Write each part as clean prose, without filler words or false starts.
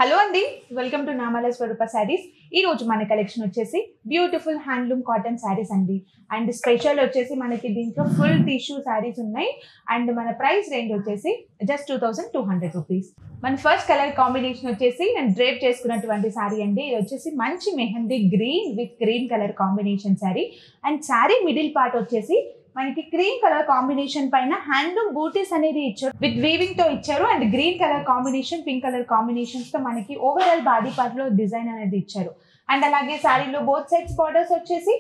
Hello అండి, welcome to నామాల స్వరూప శారీస్. ఈ రోజు మన కలెక్షన్ వచ్చేసి బ్యూటిఫుల్ హ్యాండ్లూమ్ కాటన్ శారీస్ అండి. అండ్ స్పెషల్ వచ్చేసి మనకి దీంట్లో ఫుల్ టిష్యూ శారీస్ ఉన్నాయి. అండ్ మన ప్రైస్ రేంజ్ వచ్చేసి జస్ట్ 2200 రూపీస్. మన ఫస్ట్ కలర్ కాంబినేషన్ వచ్చేసి నేను డ్రేప్ చేసుకున్నటువంటి శారీ అండి. ఇది వచ్చేసి మంచి mehndi green with green colour combination sari. And sari middle part వచ్చేసి మనకి క్రీమ్ కలర్ కాంబినేషన్ పైన హ్యాండ్లూమ్ బూటీస్ అనేది ఇచ్చారు, విత్ వీవింగ్ తో ఇచ్చారు. And green colour combination, pink colour combinations తో మనకి ఓవరాల్ బాడీ పార్ట్ లో డిజైన్ అనేది ఇచ్చారు. అండ్ అలాగే శారీలో బోత్ సైడ్స్ బార్డర్స్ వచ్చేసి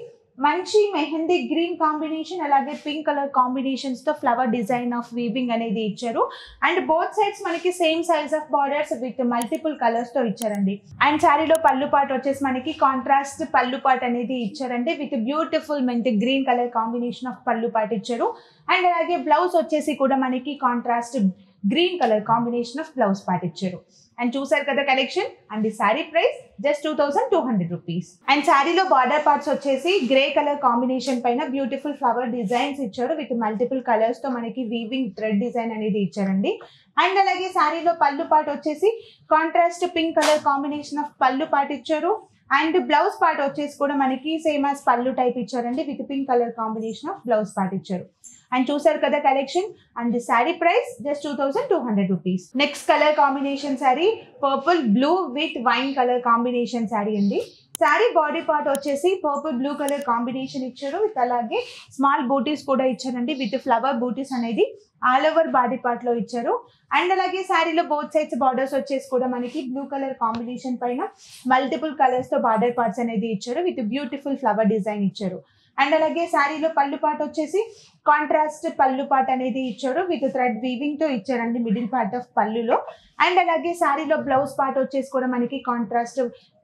మంచి మెహందీ గ్రీన్ కాంబినేషన్, అలాగే పింక్ కలర్ కాంబినేషన్స్ తో ఫ్లవర్ డిజైన్ ఆఫ్ వీవింగ్ అనేది ఇచ్చారు. అండ్ బోత్ సైడ్స్ మనకి same size of borders with multiple colours తో ఇచ్చారండి. అండ్ శారీలో పళ్ళు పార్ట్ వచ్చేసి మనకి కాంట్రాస్ట్ పళ్ళు పార్ట్ అనేది ఇచ్చారండి, with beautiful mint green colour combination of పళ్ళు పార్ట్ ఇచ్చారు. అండ్ అలాగే బ్లౌజ్ వచ్చేసి కూడా మనకి contrast green colour combination of blouse part ఇచ్చారు. అండ్ చూసారు కదా కలెక్షన్. అండ్ ఈ sari price just 2200 rupees. And శారీలో బార్డర్ పార్ట్స్ వచ్చేసి గ్రే కలర్ కాంబినేషన్ పైన బ్యూటిఫుల్ ఫ్లవర్ డిజైన్స్ ఇచ్చారు, విత్ మల్టిపుల్ కలర్స్ తో మనకి వీవింగ్ థ్రెడ్ డిజైన్ అనేది ఇచ్చారండి. అండ్ అలాగే శారీలో పళ్ళు పార్ట్ వచ్చేసి contrast pink colour combination of పళ్ళు పార్ట్ ఇచ్చారు. అండ్ బ్లౌజ్ పార్ట్ వచ్చేసి కూడా మనకి సేమ్ యాజ్ పళ్ళు టైప్ ఇచ్చారండి, with pink colour combination of blouse part ఇచ్చారు. అండ్ చూసారు కదా collection. And the sari price just 2200 rupees. Next colour combination sari purple blue with wine colour combination sari అండి. శారీ బాడీ పార్ట్ వచ్చేసి పర్పుల్ బ్లూ కలర్ కాంబినేషన్ ఇచ్చారు, with అలాగే small బూటీస్ కూడా ఇచ్చారండి, with flower బూటీస్ అనేది ఆల్ ఓవర్ బాడీ పార్ట్ లో ఇచ్చారు. అండ్ అలాగే శారీలో బోత్ సైడ్స్ బార్డర్స్ వచ్చేసి కూడా మనకి బ్లూ కలర్ కాంబినేషన్ పైన మల్టిపుల్ కలర్స్ తో బార్డర్ పార్ట్స్ అనేది ఇచ్చారు, విత్ బ్యూటిఫుల్ ఫ్లవర్ డిజైన్ ఇచ్చారు. అండ్ అలాగే శారీలో పళ్ళు పార్ట్ వచ్చేసి కాంట్రాస్ట్ పళ్ళు పార్ట్ అనేది ఇచ్చారు, విత్ థ్రెడ్ వీవింగ్ తో ఇచ్చారండి మిడిల్ పార్ట్ ఆఫ్ పళ్ళులో. అండ్ అలాగే శారీలో బ్లౌజ్ పార్ట్ వచ్చేసి కూడా మనకి contrast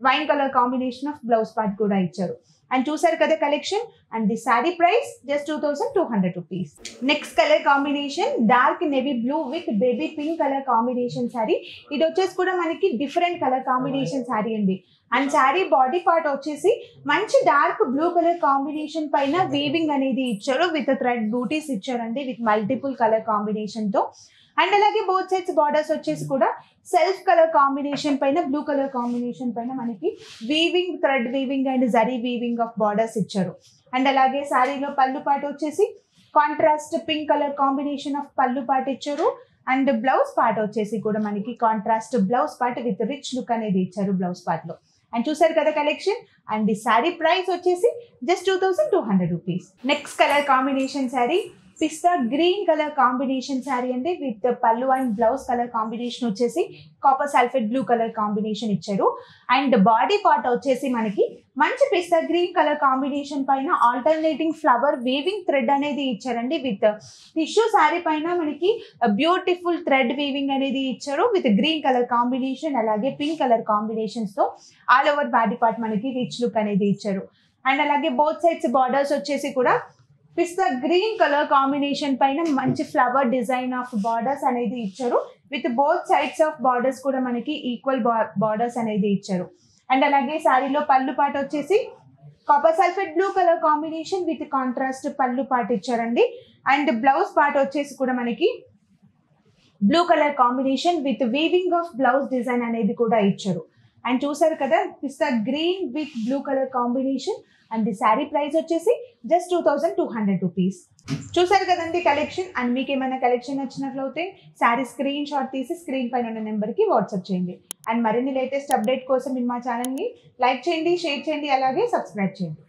wine colour combination of blouse part కూడా ఇచ్చారు. అండ్ చూసారు కదా collection. And the sari price just 2200 rupees. Next colour combination dark navy blue with baby pink colour combination sari. ఇది వచ్చేసి కూడా మనకి డిఫరెంట్ కలర్ కాంబినేషన్ శారీ అండి. అండ్ శారీ బాడీ పార్ట్ వచ్చేసి మంచి డార్క్ బ్లూ కలర్ కాంబినేషన్ పైన వీవింగ్ అనేది ఇచ్చారు, విత్ థ్రెడ్ బూటీస్ ఇచ్చారండి, విత్ మల్టిపుల్ కలర్ కాంబినేషన్ తో. అండ్ అలాగే బోత్ సైడ్స్ బార్డర్స్ వచ్చేసి కూడా సెల్ఫ్ కలర్ కాంబినేషన్ పైన బ్లూ కలర్ కాంబినేషన్ పైన మనకి weaving thread weaving and zari weaving of borders ఇచ్చారు. అండ్ అలాగే శారీలో పళ్ళు పార్ట్ వచ్చేసి contrast pink colour combination of పళ్ళు పార్ట్ ఇచ్చారు. అండ్ బ్లౌజ్ పార్ట్ వచ్చేసి కూడా మనకి contrast blouse part with rich look అనేది ఇచ్చారు బ్లౌజ్ పార్ట్ లో. అండ్ చూసారు కదా కలెక్షన్. అండ్ ఈ శారీ ప్రైస్ వచ్చేసి just 2200 rupees. Next colour combination sari pista green colour combination sari అండి, with pallu and blouse colour combination వచ్చేసి copper sulphate blue colour combination ఇచ్చారు. అండ్ బాడీ పార్ట్ వచ్చేసి మనకి మంచి పిస్తా గ్రీన్ కలర్ కాంబినేషన్ పైన ఆల్టర్నేటింగ్ ఫ్లవర్ వీవింగ్ థ్రెడ్ అనేది ఇచ్చారండి, విత్ టిష్యూ శారీ పైన మనకి బ్యూటిఫుల్ థ్రెడ్ వీవింగ్ అనేది ఇచ్చారు, విత్ గ్రీన్ కలర్ కాంబినేషన్ అలాగే పింక్ కలర్ కాంబినేషన్స్ తో ఆల్ ఓవర్ బాడీ పార్ట్ మనకి రిచ్ లుక్ అనేది ఇచ్చారు. అండ్ అలాగే బోత్ సైడ్స్ బార్డర్స్ వచ్చేసి కూడా పిస్తా గ్రీన్ కలర్ కాంబినేషన్ పైన మంచి ఫ్లవర్ డిజైన్ ఆఫ్ బార్డర్స్ అనేది ఇచ్చారు, with both sides of borders కూడా మనకి ఈక్వల్ బార్డర్స్ అనేది ఇచ్చారు. అండ్ అలాగే శారీలో పళ్ళు పార్ట్ వచ్చేసి copper sulphate blue colour combination with contrast pallu part ఇచ్చారండి. అండ్ బ్లౌజ్ పార్ట్ వచ్చేసి కూడా మనకి blue colour combination with weaving of blouse design అనేది కూడా ఇచ్చారు. అండ్ చూసారు కదా pista green with blue colour combination. And the sari price వచ్చేసి జస్ట్ 2200 రూపీస్. చూసారు కదండి కలెక్షన్. అండ్ మీకు ఏమైనా కలెక్షన్ నచ్చినట్లయితే శారీ స్క్రీన్ షాట్ తీసి స్క్రీన్ పైన ఉన్న నెంబర్కి వాట్సాప్ చేయండి. అండ్ మరిన్ని లేటెస్ట్ అప్డేట్ కోసం మీరు మా ఛానల్ని లైక్ చేయండి, షేర్ చేయండి, అలాగే సబ్స్క్రైబ్ చేయండి.